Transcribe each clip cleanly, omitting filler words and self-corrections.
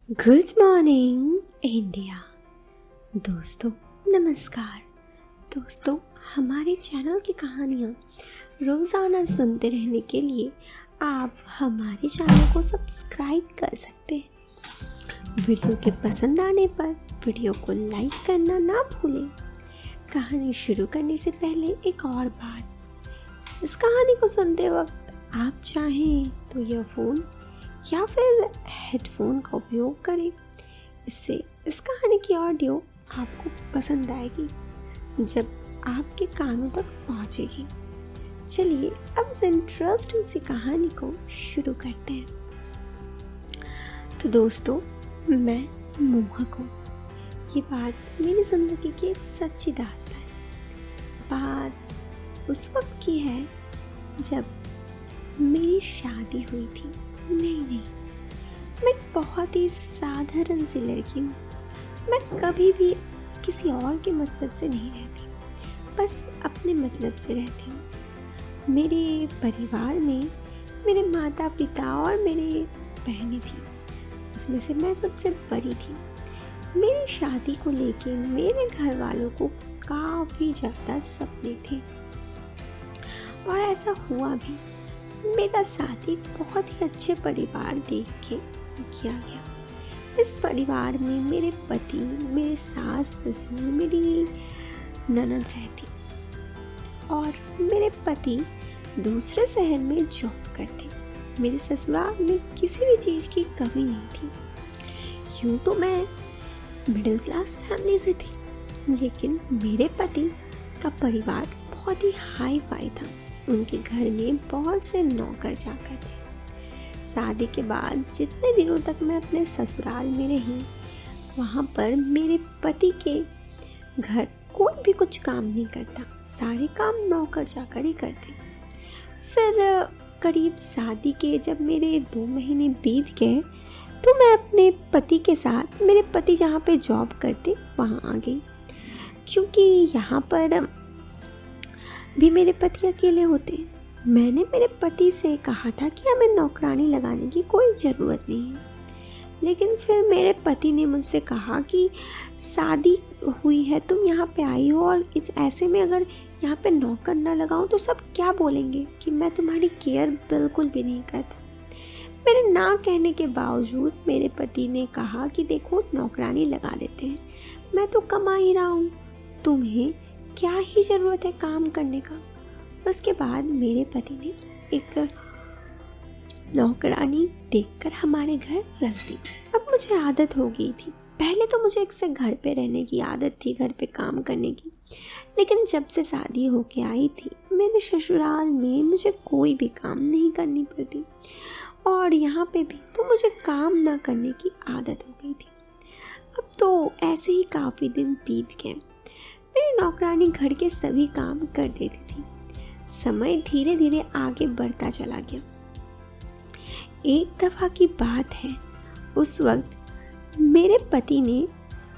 Good morning India. दोस्तों नमस्कार। दोस्तों हमारे चैनल की कहानियाँ रोज़ाना सुनते रहने के लिए आप हमारे चैनल को सब्सक्राइब कर सकते हैं। वीडियो के पसंद आने पर वीडियो को लाइक करना ना भूलें। कहानी शुरू करने से पहले एक और बात, इस कहानी को सुनते वक्त आप चाहें तो ईयरफोन या फिर हेडफोन का उपयोग करें। इससे इस कहानी की ऑडियो आपको पसंद आएगी जब आपके कानों तक पहुंचेगी। चलिए अब इस इंटरेस्टिंग सी कहानी को शुरू करते हैं। तो दोस्तों, मैं मोहक हूँ। ये बात मेरी ज़िंदगी की एक सच्ची दास्तान है। बात उस वक्त की है जब मेरी शादी हुई थी। नहीं, मैं एक बहुत ही साधारण सी लड़की हूँ। मैं कभी भी किसी और के मतलब से नहीं रहती, बस अपने मतलब से रहती हूँ। मेरे परिवार में मेरे माता पिता और मेरे बहनें थी, उसमें से मैं सबसे बड़ी थी। मेरी शादी को लेके मेरे घर वालों को काफ़ी ज़्यादा सपने थे और ऐसा हुआ भी। मेरा शादी बहुत ही अच्छे परिवार देख के किया गया। इस परिवार में मेरे पति, मेरे सास ससुर, मेरी ननद रहती और मेरे पति दूसरे शहर में जॉब करते। मेरे ससुराल में किसी भी चीज़ की कमी नहीं थी। यूँ तो मैं मिडिल क्लास फैमिली से थी, लेकिन मेरे पति का परिवार बहुत ही हाई फाई था। उनके घर में बहुत से नौकर चाकर थे। शादी के बाद जितने दिनों तक मैं अपने ससुराल में रही, वहाँ पर मेरे पति के घर कोई भी कुछ काम नहीं करता, सारे काम नौकर चाकर ही करते। फिर करीब शादी के जब मेरे 2 महीने बीत गए तो मैं अपने पति के साथ, मेरे पति जहाँ पे जॉब करते वहाँ आ गई, क्योंकि यहाँ पर भी मेरे पति अकेले होते। मैंने मेरे पति से कहा था कि हमें नौकरानी लगाने की कोई ज़रूरत नहीं है, लेकिन फिर मेरे पति ने मुझसे कहा कि शादी हुई है, तुम यहाँ पे आई हो और ऐसे में अगर यहाँ पे नौकर ना लगाऊं तो सब क्या बोलेंगे कि मैं तुम्हारी केयर बिल्कुल भी नहीं करता। मेरे ना कहने के बावजूद मेरे पति ने कहा कि देखो नौकरानी लगा देते हैं, मैं तो कमा ही रहा हूँ, तुम्हें क्या ही ज़रूरत है काम करने का। उसके बाद मेरे पति ने एक नौकरानी देखकर हमारे घर रख दी। अब मुझे आदत हो गई थी। पहले तो मुझे अक्सर घर पे रहने की आदत थी, घर पे काम करने की, लेकिन जब से शादी होके आई थी मेरे ससुराल में मुझे कोई भी काम नहीं करनी पड़ती और यहाँ पे भी तो मुझे काम ना करने की आदत हो गई थी। अब तो ऐसे ही काफ़ी दिन बीत गए। मेरी नौकरानी घर के सभी काम कर देती थी। समय धीरे धीरे आगे बढ़ता चला गया। एक दफ़ा की बात है, उस वक्त मेरे पति ने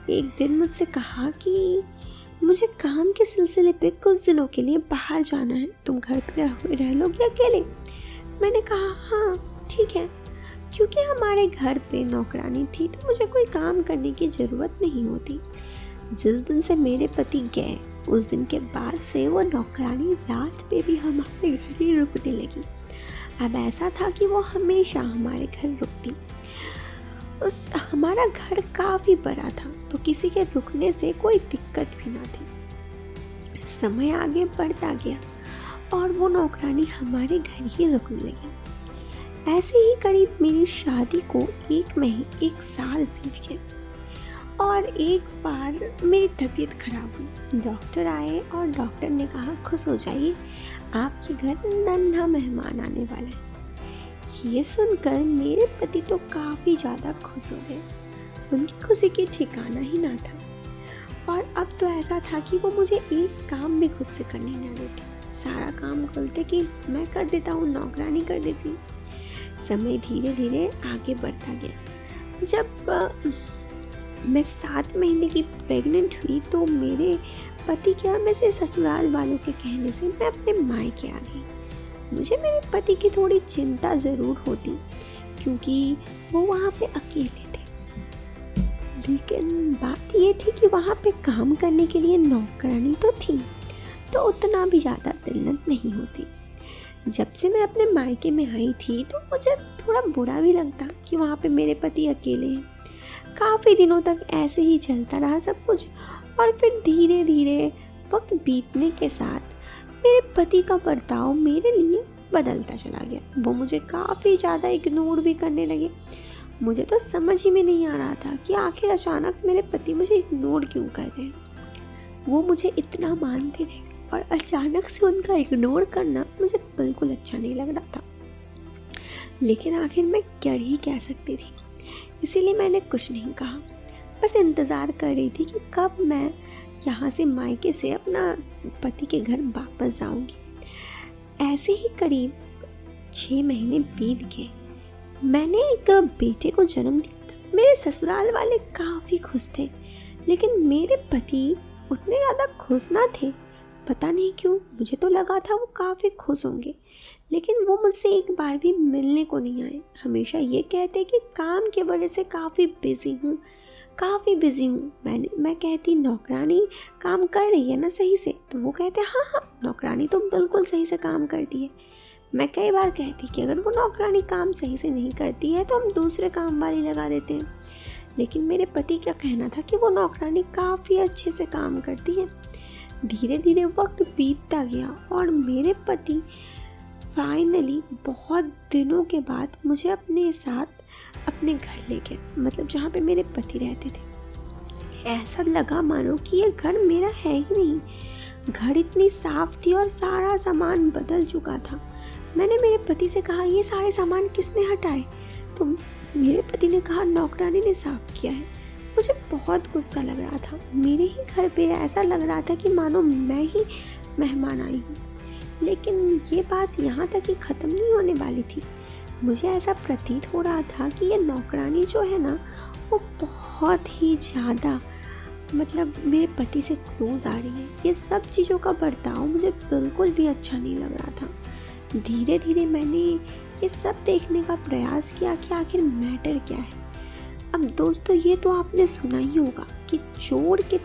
एक दिन मुझसे कहा कि मुझे काम के सिलसिले पे कुछ दिनों के लिए बाहर जाना है, तुम घर पे रह लोगे अकेले? मैंने कहा हाँ ठीक है, क्योंकि हमारे घर पे नौकरानी थी तो मुझे कोई काम करने की ज़रूरत नहीं होती। जिस दिन से मेरे पति गए उस दिन के बाद से वो नौकरानी रात पे भी हमारे घर ही रुकने लगी। अब ऐसा था कि वो हमेशा हमारे घर रुकती। हमारा घर काफ़ी बड़ा था तो किसी के रुकने से कोई दिक्कत भी ना थी। समय आगे बढ़ता गया और वो नौकरानी हमारे घर ही रुकने लगी। ऐसे ही करीब मेरी शादी को 1 साल बीत गए और एक बार मेरी तबीयत खराब हुई। डॉक्टर आए और डॉक्टर ने कहा खुश हो जाइए, आपके घर नन्हा मेहमान आने वाला है। ये सुनकर मेरे पति तो काफ़ी ज़्यादा खुश हो गए। उनकी खुशी की ठिकाना ही ना था। और अब तो ऐसा था कि वो मुझे एक काम भी खुद से करने ना देते। सारा काम बोलते कि मैं कर देता हूँ, नौकरानी कर देती। समय धीरे धीरे आगे बढ़ता गया। जब मैं 7 महीने की प्रेग्नेंट हुई तो मेरे पति के और मेरे ससुराल वालों के कहने से मैं अपने मायके आ गई। मुझे मेरे पति की थोड़ी चिंता ज़रूर होती, क्योंकि वो वहाँ पे अकेले थे। लेकिन बात ये थी कि वहाँ पे काम करने के लिए नौकरानी तो थी, तो उतना भी ज़्यादा दिल्लत नहीं होती। जब से मैं अपने मायके में आई थी तो मुझे थोड़ा बुरा भी लगता कि वहाँ पे मेरे पति अकेले हैं। काफ़ी दिनों तक ऐसे ही चलता रहा सब कुछ, और फिर धीरे धीरे वक्त बीतने के साथ मेरे पति का बर्ताव मेरे लिए बदलता चला गया। वो मुझे काफ़ी ज़्यादा इग्नोर भी करने लगे। मुझे तो समझ ही में नहीं आ रहा था कि आखिर अचानक मेरे पति मुझे इग्नोर क्यों कर रहे हैं। वो मुझे इतना मानते थे और अचानक से उनका इग्नोर करना मुझे बिल्कुल अच्छा नहीं लग रहा था। लेकिन आखिर मैं कर ही कह सकती थी, इसीलिए मैंने कुछ नहीं कहा। बस इंतज़ार कर रही थी कि कब मैं यहाँ से मायके से अपना पति के घर वापस जाऊँगी। ऐसे ही करीब 6 महीने बीत गए। मैंने एक बेटे को जन्म दिया था। मेरे ससुराल वाले काफ़ी खुश थे, लेकिन मेरे पति उतने ज़्यादा खुश ना थे। पता नहीं क्यों, मुझे तो लगा था वो काफ़ी खुश होंगे, लेकिन वो मुझसे एक बार भी मिलने को नहीं आए। हमेशा ये कहते कि काम की वजह से काफ़ी बिज़ी हूँ। मैं कहती नौकरानी काम कर रही है ना सही से, तो वो कहते हाँ नौकरानी तो बिल्कुल सही से काम करती है। मैं कई बार कहती कि अगर वो नौकरानी काम सही से नहीं करती है तो हम दूसरे काम वाली लगा देते हैं, लेकिन मेरे पति का कहना था कि वो नौकरानी काफ़ी अच्छे से काम करती है। धीरे धीरे वक्त बीतता गया और मेरे पति फाइनली बहुत दिनों के बाद मुझे अपने साथ अपने घर ले गए, मतलब जहाँ पे मेरे पति रहते थे। ऐसा लगा मानो कि ये घर मेरा है ही नहीं। घर इतनी साफ थी और सारा सामान बदल चुका था। मैंने मेरे पति से कहा ये सारे सामान किसने हटाए, तो मेरे पति ने कहा नौकरानी ने साफ किया है। मुझे बहुत गुस्सा लग रहा था। मेरे ही घर पे ऐसा लग रहा था कि मानो मैं ही मेहमान आई हूँ। लेकिन ये बात यहाँ तक ही ख़त्म नहीं होने वाली थी। मुझे ऐसा प्रतीत हो रहा था कि ये नौकरानी जो है ना, वो बहुत ही ज़्यादा मतलब मेरे पति से क्लोज आ रही है। ये सब चीज़ों का बर्ताव मुझे बिल्कुल भी अच्छा नहीं लग रहा था। धीरे धीरे मैंने ये सब देखने का प्रयास किया कि आखिर मैटर क्या है। अब दोस्तों, ये तो आपने सुना ही होगा कि चोर के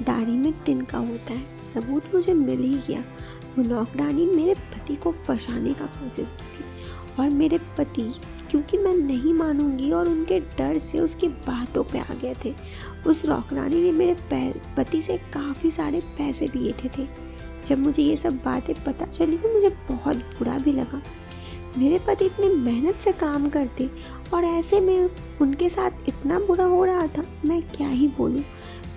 दाढ़ी में तिनका होता है। सबूत मुझे मिल ही गया। वो नौकरानी मेरे पति को फंसाने का कोशिश की थी, और मेरे पति क्योंकि मैं नहीं मानूंगी और उनके डर से उसकी बातों पे आ गए थे। उस नौकरानी ने मेरे पति से काफ़ी सारे पैसे भी लिए थे। जब मुझे ये सब बातें पता चली तो मुझे बहुत बुरा भी लगा। मेरे पति इतनी मेहनत से काम करते और ऐसे में उनके साथ इतना बुरा हो रहा था, मैं क्या ही बोलूँ।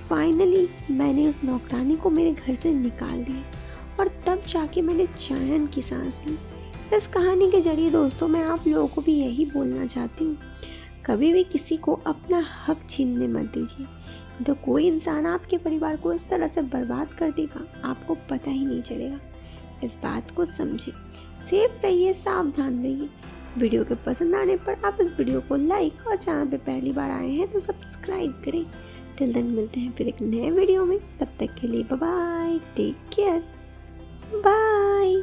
फाइनली मैंने उस नौकरानी को मेरे घर से निकाल दिया और तब जाके मैंने चैन की सांस ली। इस कहानी के जरिए दोस्तों मैं आप लोगों को भी यही बोलना चाहती हूँ, कभी भी किसी को अपना हक छीनने मत दीजिए। तो कोई इंसान आपके परिवार को इस तरह से बर्बाद कर देगा, आपको पता ही नहीं चलेगा। इस बात को समझिए, सेफ रहिए, सावधान रहिए। वीडियो के पसंद आने पर आप इस वीडियो को लाइक और चैनल पे पहली बार आए हैं तो सब्सक्राइब करें। टिल देन मिलते हैं फिर एक नए वीडियो में। तब तक के लिए bye bye, take care, bye.